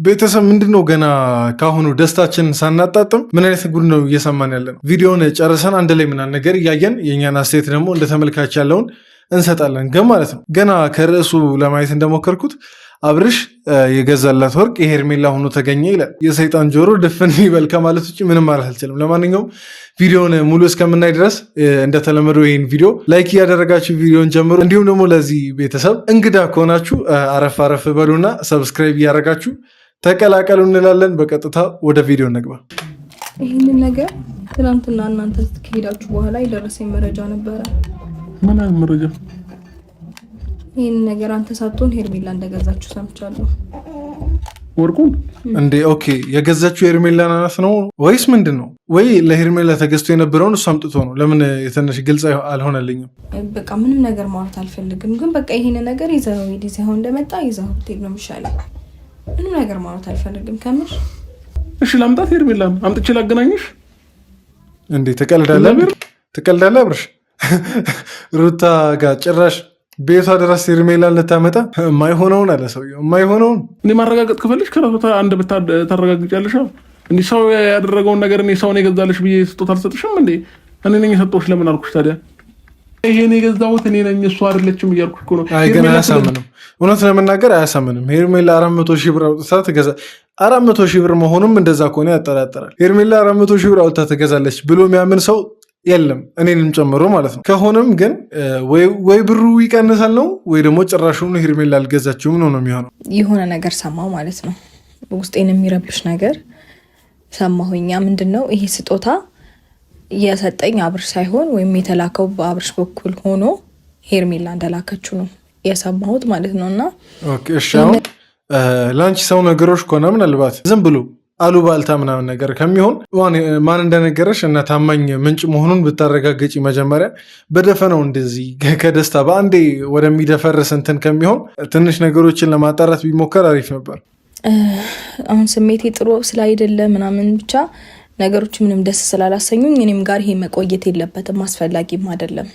ቤተሰብ ምንድነው ገና ካሁኑ ደስታችንን ሳናጣጥም ምን አይነት ጉድ ነው እየሰማን ያለ ነው? ቪዲዮውን ጨርሰን አንድ ላይ ምናምን ነገር እያየን የእኛን አስተያየት ደግሞ እንደ ተመልካች ያለውን እንሰጣለን። ግን ማለት ነው ገና ከርዕሱ ለማየት እንደሞከርኩት አብርሽ የገዛላት ወርቅ የሄርሜላ ሆኖ ተገኘ ይላል። የሰይጣን ጆሮ ድፍን ይበል ከማለት ውጭ ምንም ማለት አልችልም። ለማንኛውም ቪዲዮውን ሙሉ እስከምናይ ድረስ እንደተለመደው ይህን ቪዲዮ ላይክ እያደረጋችሁ ቪዲዮን ጀምሩ። እንዲሁም ደግሞ ለዚህ ቤተሰብ እንግዳ ከሆናችሁ አረፍ አረፍ በሉና ሰብስክራይብ እያደረጋችሁ ተቀላቀሉ እንላለን። በቀጥታ ወደ ቪዲዮ እንግባ። ይህንን ነገር ትናንትና እናንተ ከሄዳችሁ በኋላ የደረሰኝ መረጃ ነበረ። ምን አይነት መረጃ? ይህን ነገር አንተ ሳትሆን ሄርሜላ እንደገዛችሁ ሰምቻለሁ። ወርቁን እንዴ? ኦኬ፣ የገዛችሁ ሄርሜላ ናት ነው ወይስ ምንድን ነው? ወይ ለሄርሜላ ተገዝቶ የነበረውን እሱ አምጥቶ ነው? ለምን የተነሽ ግልጽ አልሆነልኝም። በቃ ምንም ነገር ማውራት አልፈልግም፣ ግን በቃ ይሄን ነገር ይዘው እንደመጣ ይዘው ብትሄድ ነው የሚሻለው። ምንም ነገር ማውራት አልፈልግም ከምር። እሺ ላምጣት ሄርሜላ፣ አምጥቼ ላገናኝሽ። እንዴ ትቀልዳለህ አብርሽ? ሩታ ጋር ጭራሽ ቤቷ ድረስ ሄርሜላን ልታመጣ የማይሆነውን አለ ሰውየው። የማይሆነውን እኔ ማረጋገጥ ከፈልሽ ከራሷ አንድ ታረጋግጫለሽ። እንዲህ ሰው ያደረገውን ነገር እኔ ሰውን የገዛልሽ ብዬ ስጦታ አልሰጥሽም እንዴ? እኔ ነኝ የሰጠሁሽ። ለምን አልኩሽ ታዲያ? ይሄን የገዛሁት እኔ ነኝ እሱ አይደለችም እያልኩሽ እኮ ነው። አይ ግን አያሳምንም፣ እውነት ለመናገር አያሳምንም። ሄርሜላ 400 ሺህ ብር አውጥታ ትገዛ 400 ሺህ ብር መሆኑም እንደዛ ከሆነ ያጠራጠራል። ሄርሜላ 400 ሺህ ብር አውጥታ ትገዛለች ብሎ የሚያምን ሰው የለም፣ እኔንም ጨምሮ ማለት ነው። ከሆነም ግን ወይ ብሩ ይቀንሳል ነው ወይ ደግሞ ጭራሹን ሄርሜላ አልገዛችውም ነው የሚሆነው። የሆነ ነገር ሰማሁ ማለት ነው፣ ውስጤን የሚረብሽ ነገር ሰማሁኛ። ምንድነው ይሄ? ስጦታ የሰጠኝ አብርሽ ሳይሆን ወይም የተላከው በአብርሽ በኩል ሆኖ ሄርሜላ እንደላከችው ነው የሰማሁት ማለት ነው። እና ኦኬ፣ እሺ፣ አሁን ላንቺ ሰው ነገሮች ከሆነ ምናልባት ዝም ብሎ አሉባልታ ምናምን ነገር ከሚሆን ማን እንደነገረሽ እና ታማኝ ምንጭ መሆኑን ብታረጋገጪ መጀመሪያ። በደፈነው እንደዚህ ከደስታ በአንዴ ወደሚደፈርስ እንትን ከሚሆን ትንሽ ነገሮችን ለማጣራት ቢሞከር አሪፍ ነበር። አሁን ስሜቴ ጥሩ ስላይደለ ምናምን ብቻ ነገሮች ምንም ደስ ስላላሰኙኝ እኔም ጋር ይሄ መቆየት የለበትም፣ አስፈላጊም አይደለም።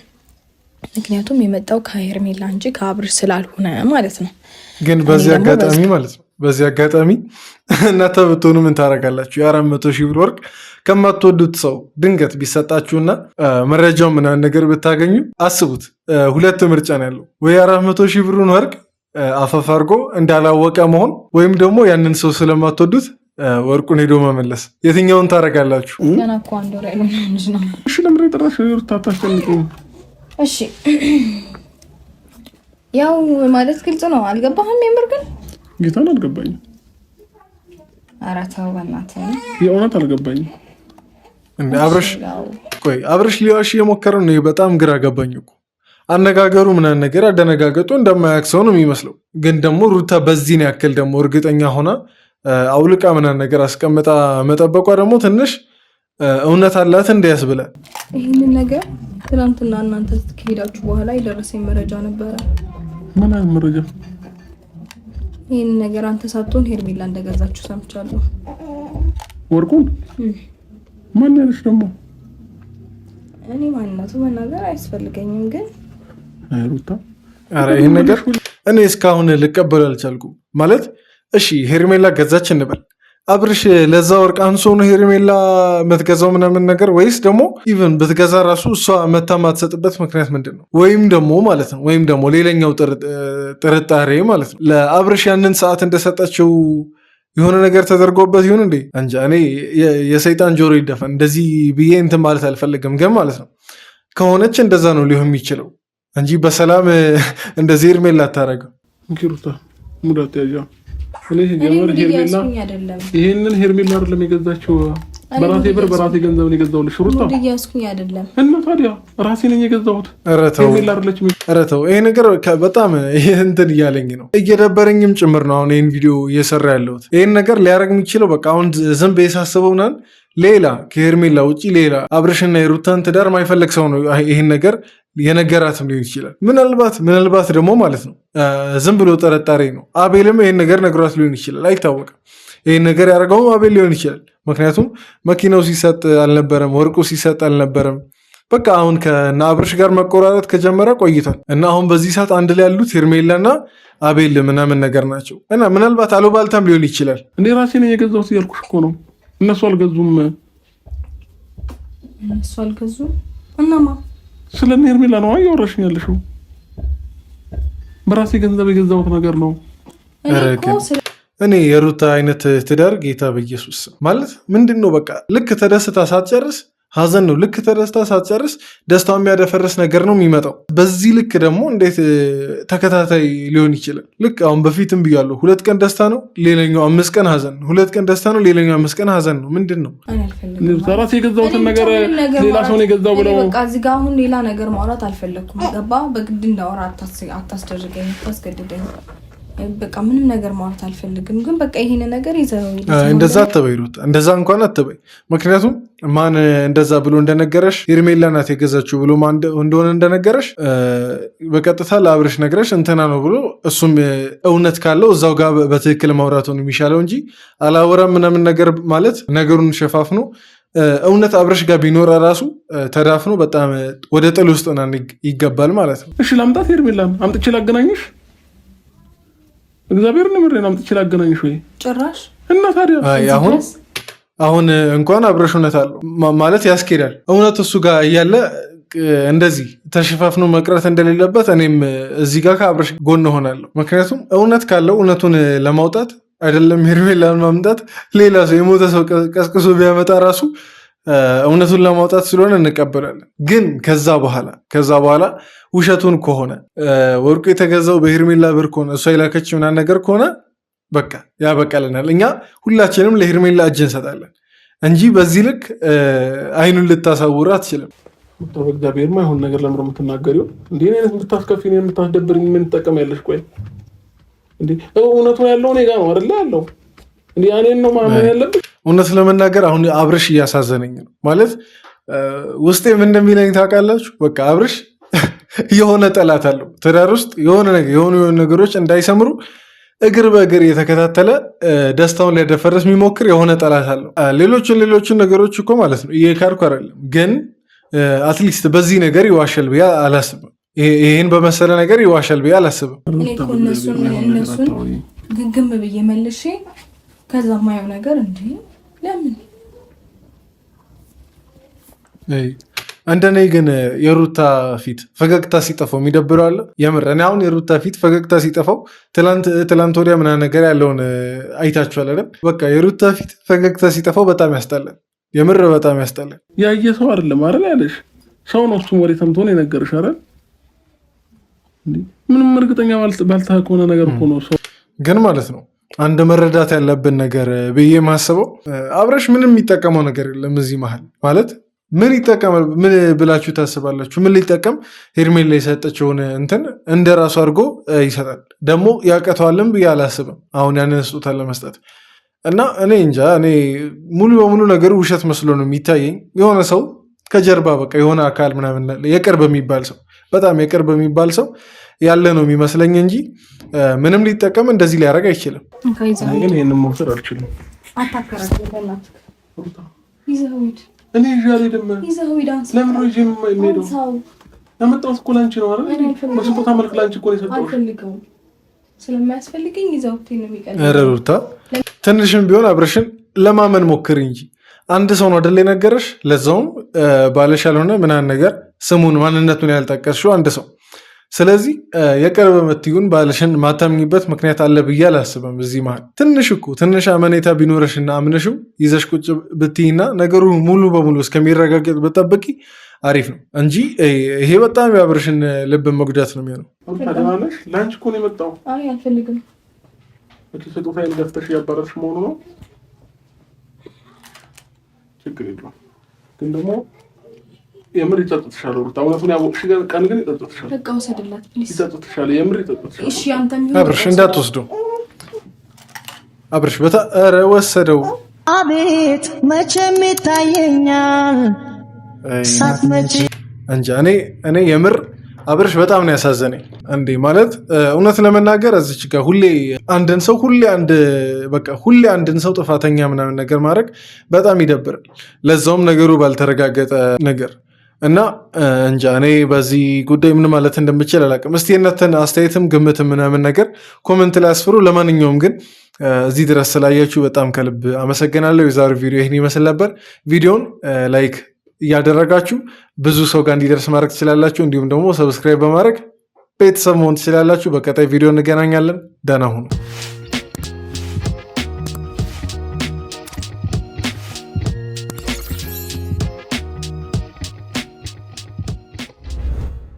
ምክንያቱም የመጣው ከሄርሜላ እንጂ ከአብርሽ ስላልሆነ ማለት ነው። ግን በዚህ አጋጣሚ ማለት ነው እናንተ ብትሆኑ ምን ታደርጋላችሁ? የ400 ሺህ ብር ወርቅ ከማትወዱት ሰው ድንገት ቢሰጣችሁና መረጃው ምናምን ነገር ብታገኙ አስቡት። ሁለት ምርጫ ነው ያለው። ወይ 400 ሺህ ብሩን ወርቅ አፈፍ አድርጎ እንዳላወቀ መሆን፣ ወይም ደግሞ ያንን ሰው ስለማትወዱት ወርቁን ሄዶ መመለስ። የትኛውን ታደርጋላችሁ? እሺ ለምን ይጠራሽ? ታታስተንቁ። እሺ ያው ማለት ግልጽ ነው። አልገባህም? የምር ግን ጌታን አልገባኝም። ኧረ ተው በእናትህ፣ የእውነት አልገባኝም። እንደ አብርሽ ሊዋሽ የሞከረው ነው። በጣም ግራ ገባኝ እኮ አነጋገሩ ምናምን ነገር አደነጋገጡ እንደማያውቅ ሰው ነው የሚመስለው። ግን ደግሞ ሩታ በዚህን ያክል ደግሞ እርግጠኛ ሆና አውልቃ ምናምን ነገር አስቀምጣ መጠበቋ ደግሞ ትንሽ እውነት አላት እንዲያስብላል። ይህንን ነገር ትናንትና እናንተ ከሄዳችሁ በኋላ የደረሰኝ መረጃ ነበረ። ምን አይነት መረጃ? ይህን ነገር አንተ ሳትሆን ሄርሜላ እንደገዛችሁ ሰምቻለሁ። ወርቁን ማን ያለሽ ደግሞ? እኔ ማንነቱ መናገር አያስፈልገኝም፣ ግን ሩታ ይህን ነገር እኔ እስካሁን ልቀበሉ አልቻልኩም። ማለት እሺ ሄርሜላ ገዛች እንበል፣ አብርሽ ለዛ ወርቅ አንሶ ነው ሄርሜላ የምትገዛው ምናምን ነገር? ወይስ ደግሞ ኢቨን ብትገዛ ራሱ እሷ መታ ማትሰጥበት ምክንያት ምንድን ነው? ወይም ደግሞ ሌላኛው ጥርጣሬ ማለት ነው ለአብርሽ ያንን ሰዓት እንደሰጠችው የሆነ ነገር ተደርጎበት ይሁን እንዴ? እንጃ። እኔ የሰይጣን ጆሮ ይደፈን። እንደዚህ ብዬ እንትን ማለት አልፈልግም፣ ግን ማለት ነው ከሆነች እንደዛ ነው ሊሆን የሚችለው እንጂ በሰላም እንደዚህ ሄርሜላ አታረገው። ሩታ ሙዳት ያጃ ይሄንን ሄርሜላ አይደለም የገዛችው፣ በራሴ ብር በራሴ ገንዘብ ነው የገዛሁልሽ ሩታ። ወዲያስኩኝ አይደለም እና ታዲያ ራሴ ነኝ የገዛሁት። ኧረ ተው፣ ይሄ ነገር በጣም እንትን እያለኝ ነው፣ እየደበረኝም ጭምር ነው አሁን ይሄን ቪዲዮ እየሰራ ያለሁት። ይሄን ነገር ሊያደርግ የሚችለው በቃ አሁን ዝም ብዬ ሳስበው ምናምን ሌላ ከሄርሜላ ውጭ ሌላ አብርሽና የሩታን ትዳር ማይፈልግ ሰው ነው ይሄን ነገር የነገራትም ሊሆን ይችላል። ምናልባት ደግሞ ማለት ነው ዝም ብሎ ጠረጣሪ ነው። አቤልም ይሄን ነገር ነግሯት ሊሆን ይችላል፣ አይታወቅም። ይሄን ነገር ያደርገውም አቤል ሊሆን ይችላል። ምክንያቱም መኪናው ሲሰጥ አልነበረም፣ ወርቁ ሲሰጥ አልነበረም። በቃ አሁን ከአብርሽ ጋር መቆራረጥ ከጀመረ ቆይቷል እና አሁን በዚህ ሰዓት አንድ ላይ ያሉት ሄርሜላና አቤል ምናምን ነገር ናቸው እና ምናልባት አሉባልታም ሊሆን ይችላል። እንዴ ራሴ ነኝ የገዛሁት እያልኩሽ እኮ ነው። እነሱ አልገዙም። እናማ ስለ ሄርሜላ ነው እያወራሽኝ ያለሽው? በራሴ ገንዘብ የገዛሁት ነገር ነው። እኔ የሩታ አይነት ትዳር ጌታ በኢየሱስ ማለት ምንድን ነው? በቃ ልክ ተደስታ ሳትጨርስ ሀዘን ነው። ልክ ተደስታ ሳትጨርስ ደስታው የሚያደፈርስ ነገር ነው የሚመጣው። በዚህ ልክ ደግሞ እንዴት ተከታታይ ሊሆን ይችላል? ልክ አሁን በፊትም ብያለሁ፣ 2 ቀን ደስታ ነው፣ ሌላኛው 5 ቀን ሀዘን ነው። 2 ቀን ደስታ ነው፣ ሌላኛው 5 ቀን ሀዘን ነው። ምንድን ነው? ራሴ የገዛሁትን ነገር ሌላ ሰው ነው የገዛው ብለው በቃ እዚህ ጋር አሁን ሌላ ነገር ማውራት አልፈለኩም። ገባ? በግድ እንዳወራ አታስደርገኝ፣ አታስገድደኝ። በቃ ምንም ነገር ማውራት አልፈልግም። ግን በቃ ይሄን ነገር ይዘው እንደዛ አትበይ ሩት፣ እንደዛ እንኳን አትበይ። ምክንያቱም ማን እንደዛ ብሎ እንደነገረሽ ሄርሜላ ናት የገዛችው ብሎ ማን እንደሆነ እንደነገረሽ በቀጥታ ለአብርሽ ነግረሽ እንትና ነው ብሎ እሱም እውነት ካለው እዛው ጋር በትክክል ማውራቱ ነው የሚሻለው እንጂ አላወራም ምናምን ነገር ማለት ነገሩን ሸፋፍኖ እውነት አብርሽ ጋር ቢኖር ራሱ ተዳፍኖ በጣም ወደ ጥል ውስጥ ይገባል ማለት ነው። እሺ ላምጣት ሄርሜላን አምጥቼ ላገናኝሽ እግዚአብሔር ነው ምሬን አምጥቼ ላገናኝሽ ወይ ጭራሽ እና ታዲያ አሁን እንኳን አብረሽ እውነት አለው ማለት ያስኬዳል። እውነት እሱ ጋር እያለ እንደዚህ ተሸፋፍኖ መቅረት እንደሌለበት እኔም እዚህ ጋር ከአብረሽ ጎን ሆናለሁ። ምክንያቱም እውነት ካለው እውነቱን ለማውጣት አይደለም ሄርሜላን ማምጣት ሌላ ሰው የሞተ ሰው ቀስቅሶ ቢያመጣ ራሱ እውነቱን ለማውጣት ስለሆነ እንቀበላለን። ግን ከዛ በኋላ ውሸቱን ከሆነ ወርቁ የተገዛው በሄርሜላ ብር ከሆነ እሷ የላከች ምናምን ነገር ከሆነ በቃ ያበቃልናል። እኛ ሁላችንም ለሄርሜላ እጅ እንሰጣለን እንጂ በዚህ ልክ አይኑን ልታሳውር አትችልም። እግዚአብሔር ማይሆን ነገር ለምሮ የምትናገሪው እንዴ? እኔን የምታስከፊ ነው የምታስደብርኝ ምን ትጠቀሚያለሽ? ቆይ እንዴ እውነቱ ያለው እኔ ጋር ነው አይደል ያለው? እንዴ እኔን ነው ማመን ያለብሽ? እውነት ለመናገር አሁን አብርሽ እያሳዘነኝ ነው ማለት ውስጤ ምን እንደሚለኝ ታውቃላችሁ? በቃ አብርሽ የሆነ ጠላት አለው ትዳር ውስጥ የሆኑ ነገሮች እንዳይሰምሩ እግር በእግር የተከታተለ ደስታውን ሊያደፈርስ የሚሞክር የሆነ ጠላት አለው። ሌሎችን ነገሮች እኮ ማለት ነው እየካድኩ አይደለም፣ ግን አትሊስት በዚህ ነገር ይዋሻል ብዬ አላስብም። ይህን በመሰለ ነገር ይዋሻል ብዬ አላስብም። እነሱን ግግም ብዬ መልሼ ከዛ ማየው ነገር እንዴ ለምን እንደኔ ግን የሩታ ፊት ፈገግታ ሲጠፋው የሚደብረው አለ። የምር እኔ አሁን የሩታ ፊት ፈገግታ ሲጠፋው ትላንት ወዲያ ምናምን ነገር ያለውን አይታችኋል አይደል? በቃ የሩታ ፊት ፈገግታ ሲጠፋው በጣም ያስጠላል። የምር በጣም ያስጠላል። ያየ ሰው አይደለም አይደል ያለሽ ሰው ነው። እሱም ወሬ ሰምቶ ነው የነገርሽ አይደል? ምንም እርግጠኛ ባልታከሆነ ነገር እኮ ነው ሰው ግን ማለት ነው። አንድ መረዳት ያለብን ነገር ብዬ ማስበው አብረሽ ምንም የሚጠቀመው ነገር የለም እዚህ መሀል ማለት ምን ይጠቀማል? ምን ብላችሁ ታስባላችሁ? ምን ሊጠቀም ሄርሜላ የሰጠችውን እንትን እንደ ራሱ አድርጎ ይሰጣል። ደግሞ ያቀተዋልን ብዬ አላስብም አሁን ያንን ስጦታ ለመስጠት እና እኔ እንጃ። እኔ ሙሉ በሙሉ ነገሩ ውሸት መስሎ ነው የሚታየኝ። የሆነ ሰው ከጀርባ በቃ የሆነ አካል ምናምን የቅርብ የሚባል ሰው በጣም የቅርብ የሚባል ሰው ያለ ነው የሚመስለኝ እንጂ ምንም ሊጠቀም እንደዚህ ሊያደርግ አይችልም። ግን ይህንን መውሰድ አልችልም። እኔ ዣሌ ደም ለምን ነው ይዤ የምሄደው? ያመጣሁት እኮ ላንቺ ነው አይደል? በስጦታ መልክ ላንቺ እኮ ነው የሰጠሁሽ። ስለማያስፈልገኝ ይዘው ነው የሚቀር። ኧረ ሩታ ትንሽም ቢሆን አብረሽን ለማመን ሞክር እንጂ አንድ ሰው ነው አይደል የነገረሽ? ለዛውም ባለሽ ያልሆነ ምናምን ነገር ስሙን ማንነቱን ያልጠቀስሽው አንድ ሰው። ስለዚህ የቅርብ ምትዩን ባለሽን ማታምኝበት ምክንያት አለ ብዬ አላስብም። እዚህ መሀል ትንሽ አመኔታ ቢኖረሽና አምነሽው ይዘሽ ቁጭ ብትይና ነገሩ ሙሉ በሙሉ እስከሚረጋገጥ በጠብቂ አሪፍ ነው እንጂ ይሄ በጣም የአብርሽን ልብ መጉዳት ነው የሚሆነው። ለአንቺ እኮ ነው የመጣው። አልፈልግም። ስጦታዬን ገፍተሽ እያባረርሽ መሆኑ ነው። ችግር የለውም ግን ደግሞ የምር ይጸጥትሻል። ሩታ እውነቱን ያወቅሽ ቀን ግን ይጸጥትሻል። በቃ ወሰድላት ፕሊዝ። ይጸጥትሻል፣ የምር ይጸጥትሻል። እሺ አንተም ይሁን አብርሽ እንዳትወስደው። አብርሽ ኧረ ወሰደው። አቤት መቼም ይታየኛል ሳትመጪ እንጃ። እኔ የምር አብርሽ በጣም ነው ያሳዘነኝ። እንዴ ማለት እውነት ለመናገር እዚች ጋር ሁሌ አንድን ሰው ጥፋተኛ ምናምን ነገር ማድረግ በጣም ይደብራል። ለዛውም ነገሩ ባልተረጋገጠ ነገር እና እንጃ እኔ በዚህ ጉዳይ ምን ማለት እንደምችል አላውቅም። እስቲ የእናንተን አስተያየትም ግምትም ምናምን ነገር ኮመንት ላይ አስፍሩ። ለማንኛውም ግን እዚህ ድረስ ስላያችሁ በጣም ከልብ አመሰግናለሁ። የዛሬው ቪዲዮ ይህን ይመስል ነበር። ቪዲዮን ላይክ እያደረጋችሁ ብዙ ሰው ጋር እንዲደርስ ማድረግ ትችላላችሁ። እንዲሁም ደግሞ ሰብስክራይብ በማድረግ ቤተሰብ መሆን ትችላላችሁ። በቀጣይ ቪዲዮ እንገናኛለን። ደህና ሁኑ።